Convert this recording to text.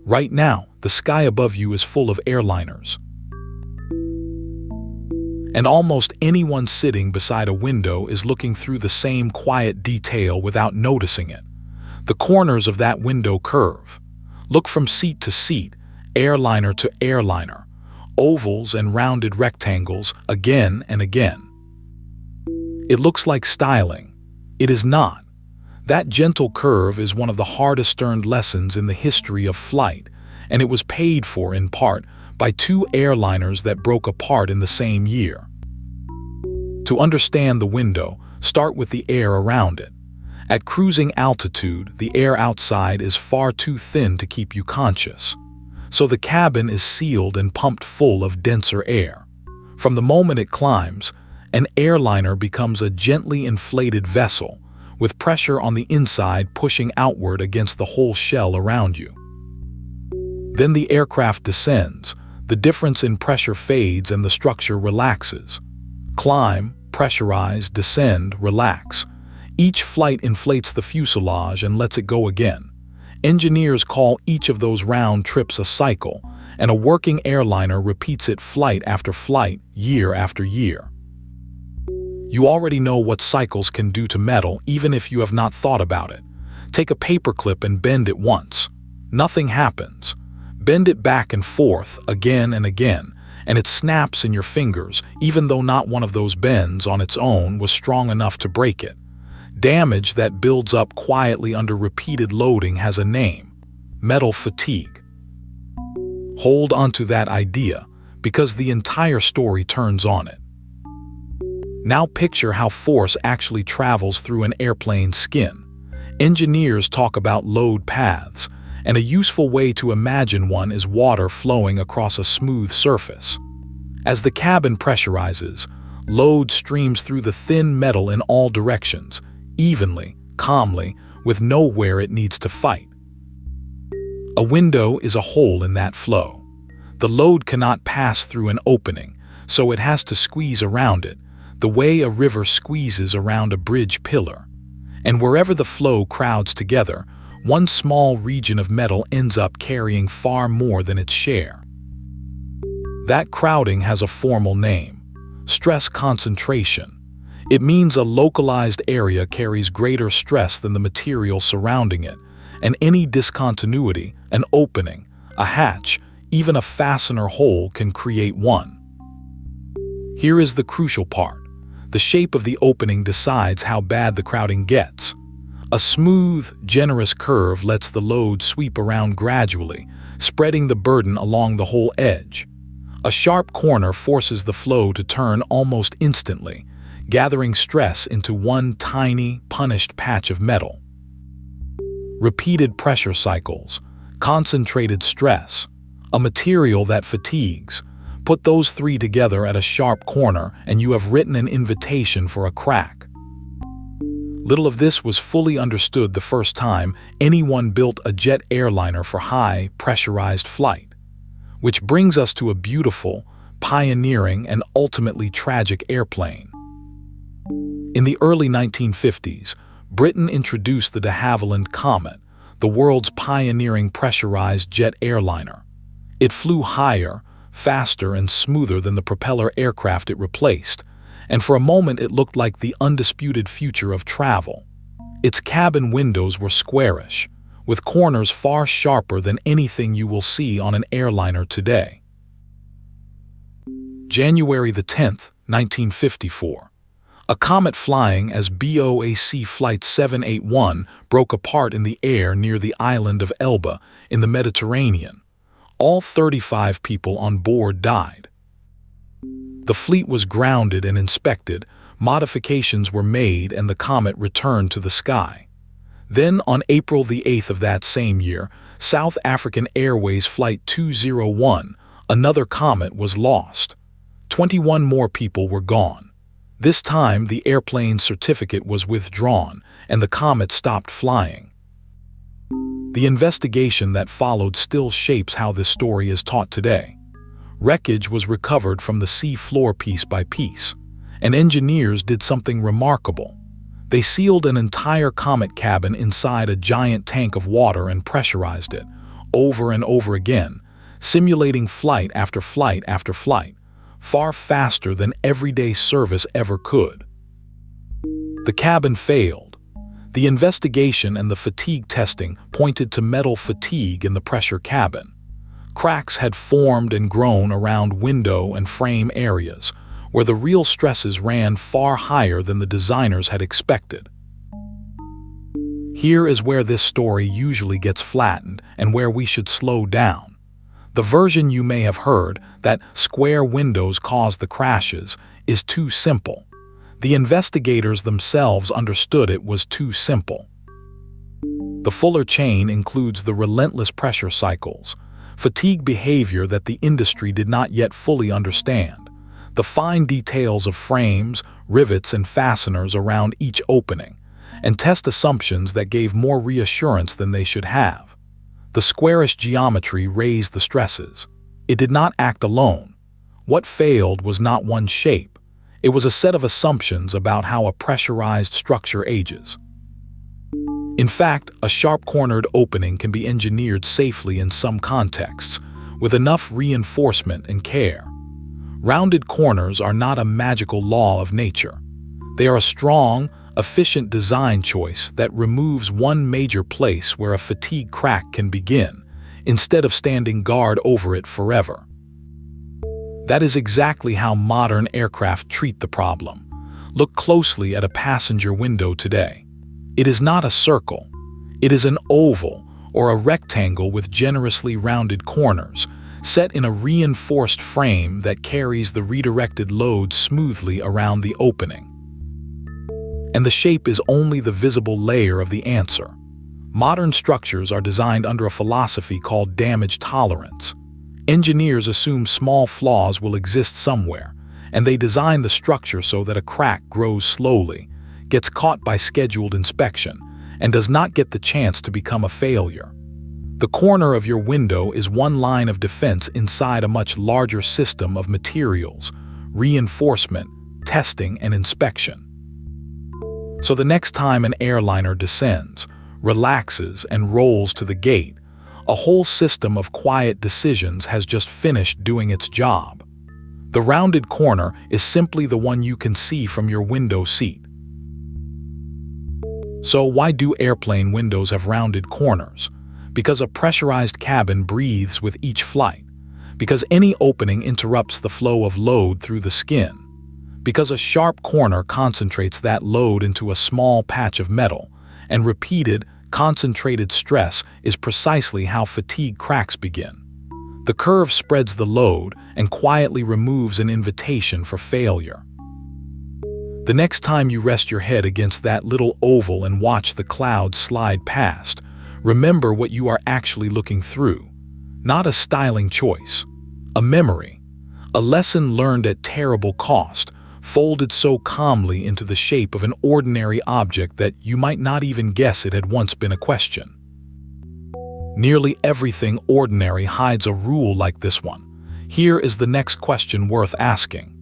Right now, the sky above you is full of airliners. And almost anyone sitting beside a window is looking through the same quiet detail without noticing it. The corners of that window curve. Look from seat to seat, airliner to airliner, ovals and rounded rectangles again and again. It looks like styling. It is not. That gentle curve is one of the hardest-earned lessons in the history of flight, and it was paid for in part by two airliners that broke apart in the same year. To understand the window, start with the air around it. At cruising altitude, the air outside is far too thin to keep you conscious. So the cabin is sealed and pumped full of denser air. From the moment it climbs, an airliner becomes a gently inflated vessel, with pressure on the inside pushing outward against the whole shell around you. Then the aircraft descends, the difference in pressure fades and the structure relaxes. Climb, pressurize, descend, relax. Each flight inflates the fuselage and lets it go again. Engineers call each of those round trips a cycle, and a working airliner repeats it flight after flight, year after year. You already know what cycles can do to metal even if you have not thought about it. Take a paperclip and bend it once. Nothing happens. Bend it back and forth again and again, and it snaps in your fingers even though not one of those bends on its own was strong enough to break it. Damage that builds up quietly under repeated loading has a name: metal fatigue. Hold onto that idea, because the entire story turns on it. Now picture how force actually travels through an airplane's skin. Engineers talk about load paths, and a useful way to imagine one is water flowing across a smooth surface. As the cabin pressurizes, load streams through the thin metal in all directions, evenly, calmly, with nowhere it needs to fight. A window is a hole in that flow. The load cannot pass through an opening, so it has to squeeze around it, the way a river squeezes around a bridge pillar. And wherever the flow crowds together, one small region of metal ends up carrying far more than its share. That crowding has a formal name: stress concentration. It means a localized area carries greater stress than the material surrounding it, and any discontinuity, an opening, a hatch, even a fastener hole can create one. Here is the crucial part. The shape of the opening decides how bad the crowding gets. A smooth, generous curve lets the load sweep around gradually, spreading the burden along the whole edge. A sharp corner forces the flow to turn almost instantly, gathering stress into one tiny, punished patch of metal. Repeated pressure cycles, concentrated stress, a material that fatigues. Put those three together at a sharp corner and you have written an invitation for a crack. Little of this was fully understood the first time anyone built a jet airliner for high, pressurized flight. Which brings us to a beautiful, pioneering, and ultimately tragic airplane. In the early 1950s, Britain introduced the Havilland Comet, the world's pioneering pressurized jet airliner. It flew higher, faster, and smoother than the propeller aircraft it replaced, and for a moment it looked like the undisputed future of travel. Its cabin windows were squarish, with corners far sharper than anything you will see on an airliner today. January the 10th, 1954. A comet flying as BOAC Flight 781 broke apart in the air near the island of Elba in the Mediterranean. All 35 people on board died. The fleet was grounded and inspected, modifications were made, and the comet returned to the sky. Then, on April the 8th of that same year, South African Airways Flight 201, another comet, was lost. 21 more people were gone. This time, the airplane's certificate was withdrawn, and the comet stopped flying. The investigation that followed still shapes how this story is taught today. Wreckage was recovered from the sea floor piece by piece, and engineers did something remarkable. They sealed an entire comet cabin inside a giant tank of water and pressurized it, over and over again, simulating flight after flight after flight, far faster than everyday service ever could. The cabin failed. The investigation and the fatigue testing pointed to metal fatigue in the pressure cabin. Cracks had formed and grown around window and frame areas, where the real stresses ran far higher than the designers had expected. Here is where this story usually gets flattened and where we should slow down. The version you may have heard, that square windows caused the crashes, is too simple. The investigators themselves understood it was too simple. The fuller chain includes the relentless pressure cycles, fatigue behavior that the industry did not yet fully understand, the fine details of frames, rivets, and fasteners around each opening, and test assumptions that gave more reassurance than they should have. The squarish geometry raised the stresses. It did not act alone. What failed was not one shape. It was a set of assumptions about how a pressurized structure ages. In fact, a sharp-cornered opening can be engineered safely in some contexts, with enough reinforcement and care. Rounded corners are not a magical law of nature. They are a strong, efficient design choice that removes one major place where a fatigue crack can begin, instead of standing guard over it forever. That is exactly how modern aircraft treat the problem. Look closely at a passenger window today. It is not a circle. It is an oval or a rectangle with generously rounded corners, set in a reinforced frame that carries the redirected load smoothly around the opening. And the shape is only the visible layer of the answer. Modern structures are designed under a philosophy called damage-tolerance. Engineers assume small flaws will exist somewhere, and they design the structure so that a crack grows slowly, gets caught by scheduled inspection, and does not get the chance to become a failure. The corner of your window is one line of defense inside a much larger system of materials, reinforcement, testing, and inspection. So the next time an airliner descends, relaxes, and rolls to the gate, a whole system of quiet decisions has just finished doing its job. The rounded corner is simply the one you can see from your window seat. So why do airplane windows have rounded corners? Because a pressurized cabin breathes with each flight. Because any opening interrupts the flow of load through the skin. Because a sharp corner concentrates that load into a small patch of metal, and repeated, concentrated stress is precisely how fatigue cracks begin. The curve spreads the load and quietly removes an invitation for failure. The next time you rest your head against that little oval and watch the clouds slide past, remember what you are actually looking through. Not a styling choice, a memory, a lesson learned at terrible cost, folded so calmly into the shape of an ordinary object that you might not even guess it had once been a question. Nearly everything ordinary hides a rule like this one. Here is the next question worth asking.